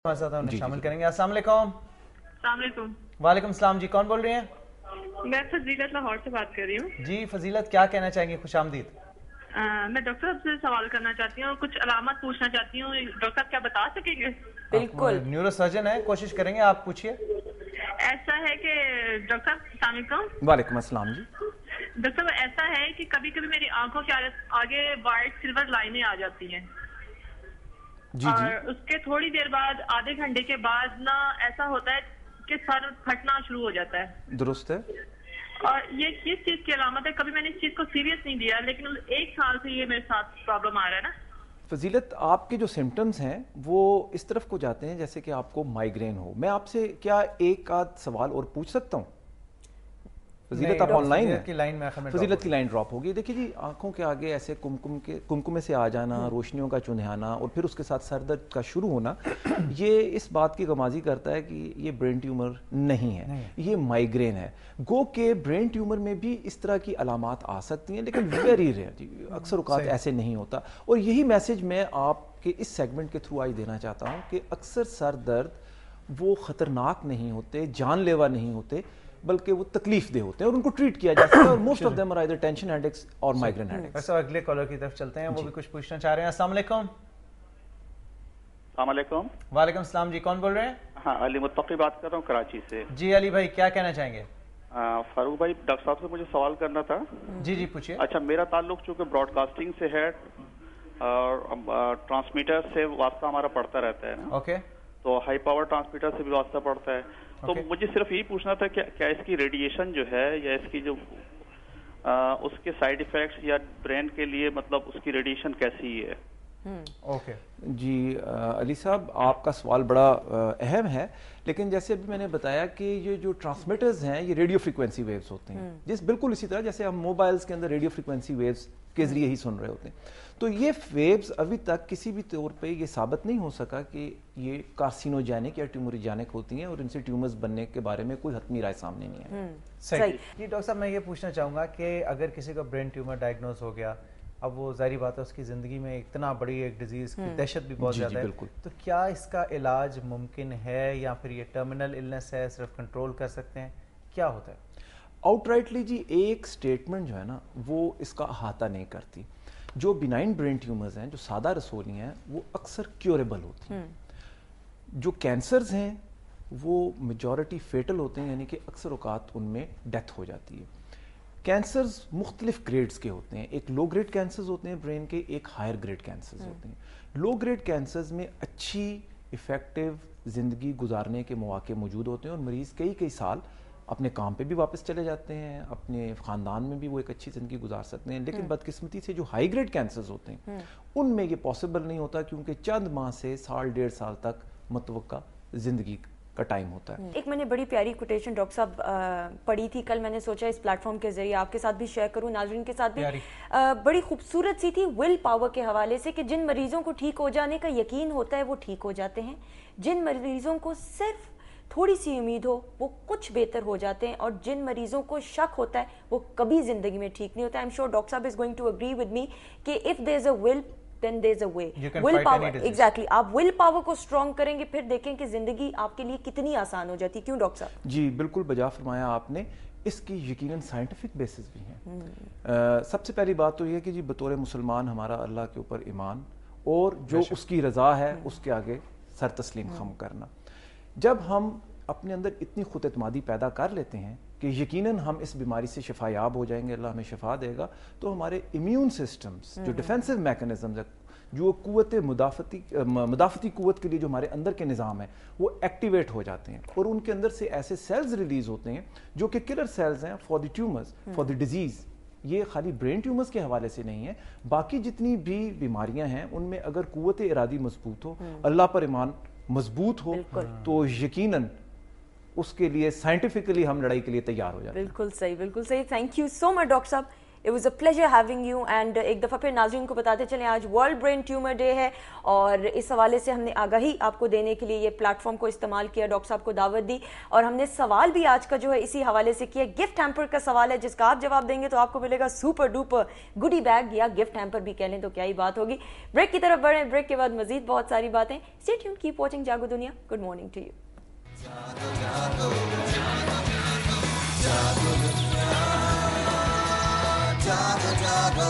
हमारे साथ उन्हें शामिल करेंगे। अस्सलाम वालेकुम। अस्सलाम वालेकुम। वालेकुम सलाम जी, कौन बोल रही हैं? मैं फजीलत लाहौर से बात कर रही हूँ। जी फजीलत, क्या कहना चाहेंगे? खुश आमदीद। मैं डॉक्टर साहब से सवाल करना चाहती हूँ, कुछ अलामत पूछना चाहती हूँ, डॉक्टर साहब क्या बता सकेंगे? बिल्कुल, न्यूरो सर्जन है, कोशिश करेंगे, आप पूछिए। ऐसा है कि डॉक्टर साहब अस्सलाम वालेकुम। वालेकुम अस्सलाम जी। डॉक्टर साहब ऐसा है कि कभी कभी मेरी आंखों के आगे वाइट सिल्वर लाइनें आ जाती हैं और उसके थोड़ी देर बाद, आधे घंटे के बाद ना ऐसा होता है कि सर फटना शुरू हो जाता है। दुरुस्त है। और ये किस चीज की अलामत है? कभी मैंने इस चीज को सीरियस नहीं लिया, लेकिन 1 साल से ये मेरे साथ प्रॉब्लम आ रहा है ना। फजीलत, आपके जो सिम्टम्स हैं वो इस तरफ को जाते हैं जैसे कि आपको माइग्रेन हो। मैं आपसे क्या एक आध सवाल और पूछ सकता हूँ? फजीलत आप ऑनलाइन है? फजीलत की लाइन ड्रॉप होगी। देखिए जी, आंखों के आगे ऐसे कुमकुमे से आ जाना, रोशनियों का चुन्हाना और फिर उसके साथ सर दर्द का शुरू होना, ये इस बात की गमाजी करता है कि ये ब्रेन ट्यूमर नहीं है, ये माइग्रेन है। गो के ब्रेन ट्यूमर में भी इस तरह की अलामात आ सकती हैं, लेकिन वेरी रेयर जी, अक्सर औकात ऐसे नहीं होता। और यही मैसेज मैं आपके इस सेगमेंट के थ्रू आज देना चाहता हूँ कि अक्सर सर दर्द वो खतरनाक नहीं होते, जानलेवा नहीं होते, बल्कि वो तकलीफ दे होते हैं और उनको ट्रीट किया जा सकता है। और most of them are either tension headaches और माइग्रेन हेडेक्स। अगले कॉलर की तरफ चलते हैं, वो भी कुछ पूछना चाह रहे हैं। अस्सलाम वालेकुम। वालेकुम सलाम जी, कौन बोल रहे हैं? हाँ, अली मुत्तकी बात कर रहा हूँ कराची से। जी अली भाई, क्या कहना चाहेंगे? फारूक भाई, डॉक्टर साहब से मुझे सवाल करना था। जी जी पूछिए। अच्छा, मेरा ताल्लुक चूंकि ब्रॉडकास्टिंग से है और ट्रांसमीटर से वास्ता हमारा पड़ता रहता है ना। ओके। तो हाई पावर ट्रांसमीटर से भी वास्ता पड़ता है। तो मुझे सिर्फ यही पूछना था कि क्या इसकी रेडिएशन जो है या इसकी जो उसके साइड इफेक्ट्स या ब्रेन के लिए मतलब उसकी रेडिएशन कैसी है? ओके जी अली साहब, आपका सवाल बड़ा अहम है। लेकिन जैसे अभी मैंने बताया कि ये जो ट्रांसमीटर्स हैं ये रेडियो फ्रीक्वेंसी वेव्स होते हैं, जिस बिल्कुल इसी तरह जैसे हम मोबाइल्स के अंदर रेडियो फ्रीक्वेंसी वेव्स के जरिए ही सुन रहे होते हैं। तो ये वेव्स अभी तक किसी भी तौर पे ये साबित नहीं हो सका कि ये कार्सिनोजेनिक या ट्यूमरिजेनिक होती हैं और इनसे ट्यूमर्स बनने के बारे में कोई हतमी राय सामने नहीं है। सही जी। डॉक्टर साहब, मैं ये पूछना चाहूँगा कि अगर किसी का ब्रेन ट्यूमर डायग्नोज हो गया, अब वो जाहिर बात है उसकी ज़िंदगी में इतना बड़ी एक डिजीज़ की दहशत भी बहुत ज़्यादा है, तो क्या इसका इलाज मुमकिन है या फिर ये टर्मिनल इलनेस है, सिर्फ कंट्रोल कर सकते हैं, क्या होता है? आउटराइटली जी एक स्टेटमेंट जो है ना वो इसका अहाता नहीं करती। जो बिनाइन ब्रेन ट्यूमर्स हैं, जो सादा रसोली हैं, वो अक्सर क्योरेबल होती हैं। जो कैंसर्स हैं वो मेजॉरिटी फेटल होते हैं, यानी कि अक्सर औकात उनमें डेथ हो जाती है। कैंसर्स मुख्तलिफ ग्रेड्स के होते हैं, एक लो ग्रेड कैंसर्स होते हैं ब्रेन के, एक हायर ग्रेड कैंसर्स होते हैं। लो ग्रेड कैंसर्स में अच्छी इफेक्टिव ज़िंदगी गुजारने के मौके मौजूद होते हैं और मरीज़ कई कई साल अपने काम पे भी वापस चले जाते हैं, अपने ख़ानदान में भी वो एक अच्छी ज़िंदगी गुजार सकते हैं। लेकिन बदकिस्मती से जो हाई ग्रेड कैंसर्स होते हैं उनमें ये पॉसिबल नहीं होता, क्योंकि चंद माह से साल डेढ़ साल तक मुतवक्का ज़िंदगी का टाइम होता है। एक मैंने बड़ी प्यारी कोटेशन डॉक्टर साहब पढ़ी थी कल, मैंने सोचा इस प्लेटफॉर्म के जरिए आपके साथ भी शेयर करूं, नाज़रीन के साथ भी। बड़ी खूबसूरत सी थी, विल पावर के हवाले से, कि जिन मरीजों को ठीक हो जाने का यकीन होता है वो ठीक हो जाते हैं, जिन मरीजों को सिर्फ थोड़ी सी उम्मीद हो वो कुछ बेहतर हो जाते हैं, और जिन मरीजों को शक होता है वो कभी जिंदगी में ठीक नहीं होता। आई एम श्योर डॉक्टर साहब is going to agree with me कि if there is a will then there's a way. Will power, exactly. आप विल पावर को स्ट्रॉन्ग करेंगे, फिर देखें कि जिंदगी आपके लिए कितनी आसान हो जाती है। क्यों डॉक्टर साहब? जी बिल्कुल बजा फरमाया आपने। इसकी यकीनन साइंटिफिक बेसिस भी हैं। सबसे पहली बात तो ये कि जी बतौर मुसलमान हमारा अल्लाह के ऊपर ईमान और जो उसकी रजा है उसके आगे सर तस्लीम खम करना। जब हम अपने अंदर इतनी खुद एतमादी पैदा कर लेते हैं कि यकीनन हम इस बीमारी से शिफायाब हो जाएंगे, अल्लाह हमें शिफा देगा, तो हमारे इम्यून सिस्टम्स जो डिफेंसिव मैकेनिज्म है, जो कुव्वत मुदाफ़ती कुव्वत के लिए जो हमारे अंदर के निज़ाम है वो एक्टिवेट हो जाते हैं और उनके अंदर से ऐसे सेल्स रिलीज होते हैं जो कि किलर सेल्स हैं for the tumours, for the disease. ये खाली ब्रेन ट्यूमर्स के हवाले से नहीं है, बाकी जितनी भी बीमारियां हैं उनमें अगर कुव्वत इरादी मजबूत हो, अल्लाह पर ईमान मजबूत हो, तो यकीनन उसके लिए साइंटिफिकली हम लड़ाई के लिए तैयार हो जाते हैं। बिल्कुल सही, बिल्कुल सही। Thank you so much doctor साहब। It was a pleasure having you. And एक दफ़ा फिर नाज़रीन को बताते चलें आज वर्ल्ड ब्रेन ट्यूमर डे है और इस हवाले से हमने आगाही आपको देने के लिए ये प्लेटफॉर्म को इस्तेमाल किया, डॉक्टर साहब को दावत दी और हमने सवाल भी आज का जो है इसी हवाले से किया। गिफ्ट हैम्पर का सवाल है जिसका आप जवाब देंगे तो आपको मिलेगा सुपर डुपर गुडी बैग या गिफ्ट हैम्पर भी कह लें तो क्या ही बात होगी। ब्रेक की तरफ बढ़े, ब्रेक के बाद मजीद बहुत सारी बातें। Stay tuned, keep watching Jago Duniya. Good morning to you. Jago,